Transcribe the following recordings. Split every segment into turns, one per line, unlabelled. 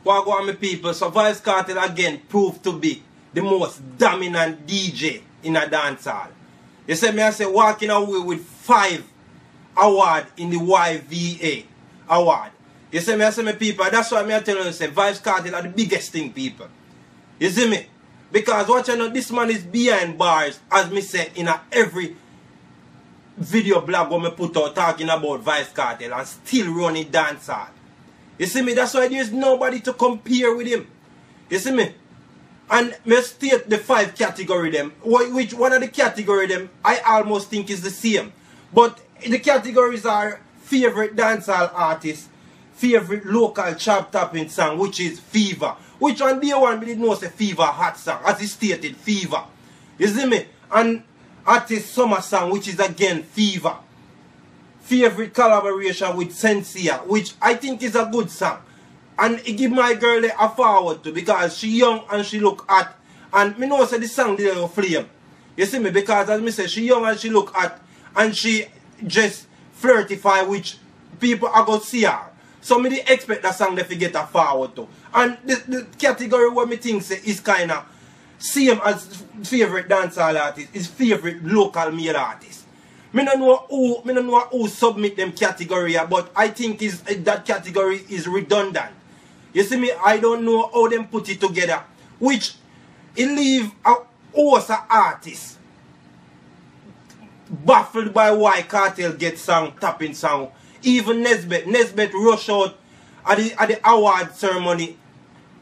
What go on, my people? So Vybz Kartel again proved to be the most dominant DJ in a dancehall. You see me, I say walking away with 5 awards in the Y.V.A. award. You see me, I say my people, that's why I tell you, say Vybz Kartel are the biggest thing, people. You see me? Because what you know, this man is behind bars, as me say in every video blog where me put out talking about Vybz Kartel and still running dancehall. You see me? That's why there's nobody to compare with him. You see me? And me state the 5 category them. Which one of the category them I almost think is the same. But the categories are favorite dancehall artist, favorite local chop tapping song, which is Y.V.A. Which on day one we didn't know say Y.V.A. hot song, as he stated, Y.V.A. You see me? And artist summer song, which is again Y.V.A. Favorite collaboration with Sensei, which I think is a good song. And it give my girl a forward to because she young and she look hot. And me know say the song didn't flame. You see me? Because as me say, she young and she look hot and she just flirtify which people are going to see her. So me dey expect that song to get a forward to. And the category what me think say is kinda same as favorite dancehall artist, is favorite local male artist. Me don't know who submit them category, but I think that category is redundant. You see me, I don't know how them put it together. Which it leave a host of artists baffled by why Kartel get song, tapping song. Even Nesbeth rush out at the award ceremony,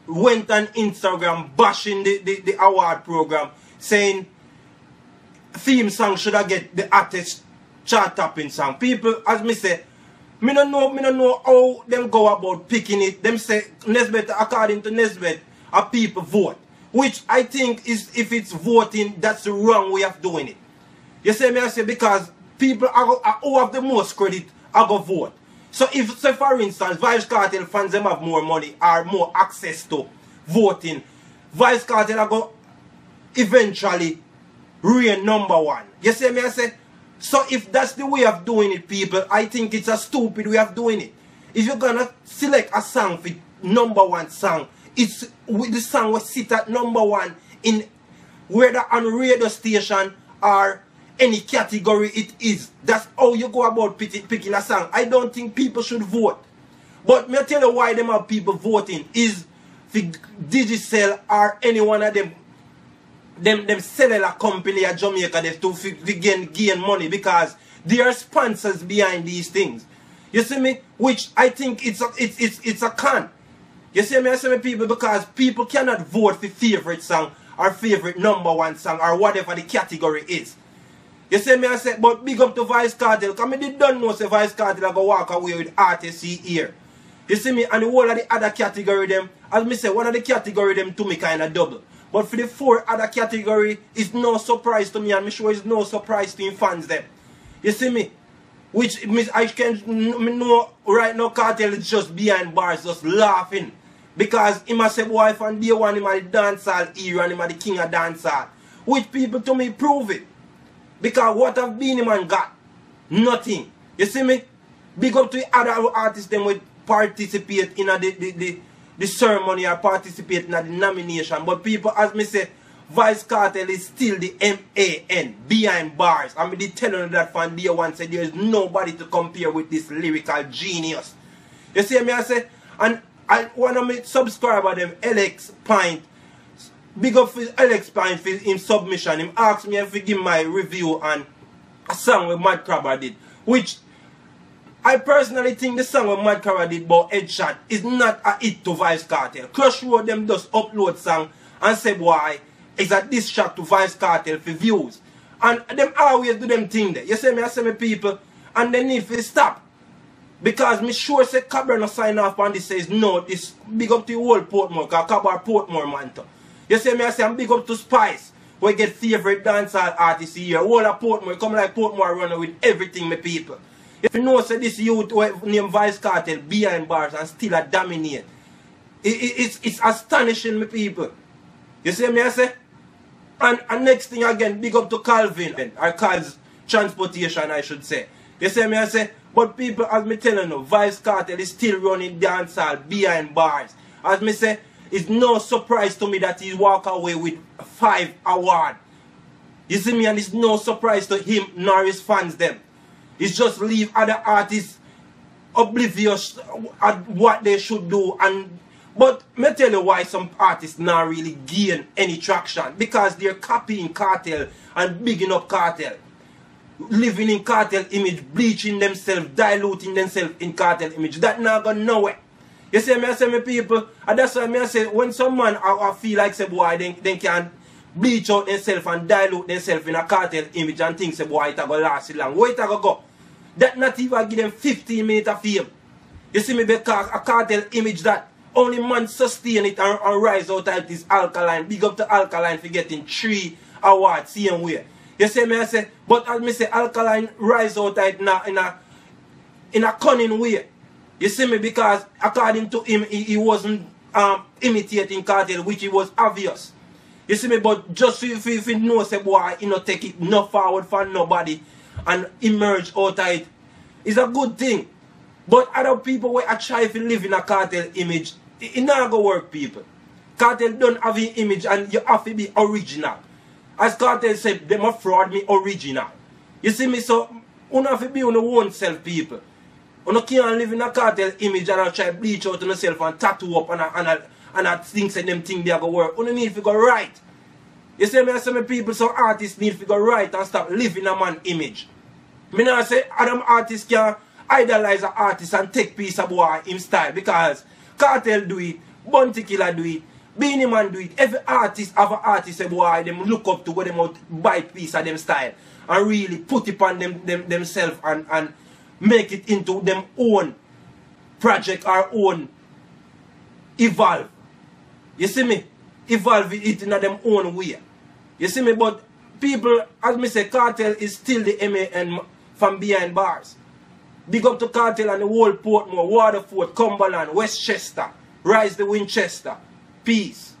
went on Instagram bashing the award program, saying theme song should have get the artist chart tapping song. People, as me say, me don't know how them go about picking it. Them say Nesbeth, according to Nesbeth, a people vote. Which I think is, if it's voting, that's the wrong way of doing it. You see me, I say, because people are who have the most credit are go vote. So if, say for instance, Vybz Kartel fans them have more money or more access to voting, Vybz Kartel are go eventually reign #1. You see me, I say? So if that's the way of doing it, people, I think it's a stupid way of doing it. If you're gonna select a song for #1 song, it's the song will sit at #1 in whether on radio station or any category it is. That's how you go about picking a song. I don't think people should vote. But me tell you why them have people voting is for Digicel or any one of them cellular company at Jamaica to gain money, because they are sponsors behind these things. You see me? Which I think it's a con. You see me? I say me people, because people cannot vote for favorite song or favorite #1 song or whatever the category is. You see me, I say, but big up to Vybz Kartel, because I don't know say Vybz Kartel go walk away with artists here. You see me, and the whole of the other category them, as me say, one of the category them to me kind of double. But for the 4 other category, it's no surprise to me, and I'm sure it's no surprise to him fans them. You see me? Which I can know right now Kartel is just behind bars, just laughing. Because he must say, boy, from day one, him at the dancehall era, and him at the king of dancehall. Which people to me prove it. Because what have been him and got? Nothing. You see me? Big up to the other artists them would participate in the ceremony or participate in the nomination. But people, as me say, Vybz Kartel is still the MAN, behind bars. I mean, they telling you that from day one, say there is nobody to compare with this lyrical genius. You see me, I say? And one of my subscribers, them, Alex Pint, big up for Alex Pine for his submission. Him asked me if he give my review on a song with Mad Crabber did. Which I personally think the song with Mad Crabber did about Headshot is not a hit to Vybz Kartel. Crush Road them just upload song and say why it's a diss track to Vybz Kartel for views. And them always do them thing there. You see me, I say me people, and they need to stop. Because me sure say Cabra no sign off on this says no, this big up to the whole Portmore, because Cabra Portmore man too. You see me, I say I'm big up to Spice. We get favorite dancehall artists here. All of Portmore, come like Portmore running with everything, my people. If you know say this youth named Vybz Kartel behind bars and still a dominate. It's astonishing, my people. You see me, I say? And next thing again, big up to Calvin, or Cal's Transportation, I should say. You see me, I say? But people, as me telling you, Vybz Kartel is still running dancehall behind bars. As me say, it's no surprise to me that he walk away with 5 awards. You see me, and it's no surprise to him nor his fans them. It's just leave other artists oblivious at what they should do. But me tell you why some artists not really gain any traction. Because they're copying Kartel and bigging up Kartel. Living in Kartel image, bleaching themselves, diluting themselves in Kartel image. That not going nowhere. You see me, I say, me people, and that's why I say, when some man I feel like, say, boy, they can bleach out themselves and dilute themselves in a Kartel image and think, say, boy, it going to last long. Where it going to go? That not even give them 15 minutes of fame. You see me, because a Kartel image that only man sustain it and rise out of this Alkaline. Big up to Alkaline for getting 3 awards, same way. You see me, I say, but as me say, Alkaline rise out of it in a cunning way. You see me, because according to him, he wasn't imitating Kartel, which it was obvious. You see me, but just if you know, say, boy, you know, take it no forward for nobody and emerge out of it, it's a good thing. But other people where I try to live in a Kartel image, it not go work, people. Kartel don't have an image and you have to be original. As Kartel said, they must fraud me original. You see me, so you have to be on your own self, people. You can't live in a Kartel image and try to bleach out on yourself and tattoo up and think that them things they are going to work. You need to go right. You see me, I say my people, some artists need to go right and stop living a man image. I not say Adam artists can idolize an artist and take piece of boy in style, because Kartel do it, Bounty Killer do it, Beanie Man do it. Every artist have an artist say boy them look up to, where them out bite piece of them style and really put it on themselves and make it into them own project or own evolve. You see me? Evolve it in them own way. You see me? But people, as me say, Kartel is still the MAN from behind bars. Big up to Kartel and the whole Portmore, Waterford, Cumberland, Westchester, Rise the Winchester. Peace.